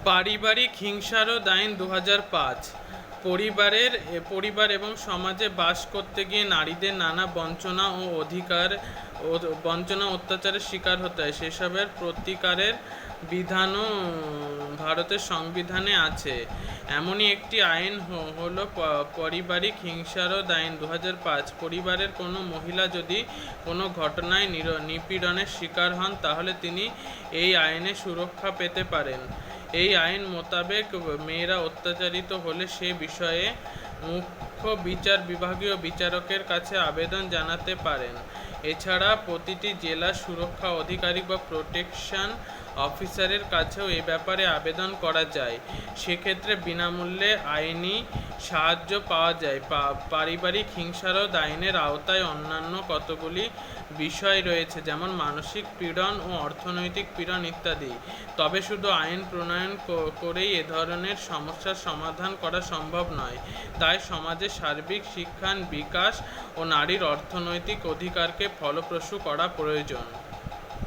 পারিবারিক হিংসারোধ আইন 2005 পরিবার এবং সমাজে বাস করতে গিয়ে নারীদের নানা বঞ্চনা অত্যাচারের শিকার হতে হয়, সেসবের প্রতিকারের বিধানও ভারতের সংবিধানে আছে। এমনই একটি আইন হলো পারিবারিক হিংসারোধ আইন 2005। পরিবারের কোনো মহিলা যদি কোনো ঘটনায় নিপীড়নের শিকার হন, তাহলে তিনি এই আইনে সুরক্ষা পেতে পারেন। এই আইন মোতাবেক মেয়েরা অত্যাচারিত হলে সে বিষয়ে মুখ্য বিভাগীয় বিচারকের কাছে আবেদন জানাতে পারেন। এছাড়া প্রতিটি জেলা সুরক্ষা আধিকারিক বা প্রোটেকশন অফিসারের কাছেও এ ব্যাপারে আবেদন করা যায়। সেক্ষেত্রে বিনামূল্যে আইনি সাহায্য পাওয়া যায়। পারিবারিক হিংসারোধ আইনের আওতায় অন্যান্য কতগুলি বিষয় রয়েছে, যেমন মানসিক পীড়ন ও অর্থনৈতিক পীড়ন ইত্যাদি। তবে শুধু আইন প্রণয়ন করেই এ ধরনের সমস্যার সমাধান করা সম্ভব নয়। তাই সমাজে সার্বিক শিক্ষা, বিকাশ ও নারীর অর্থনৈতিক অধিকারকে ফলপ্রসূ করা প্রয়োজন।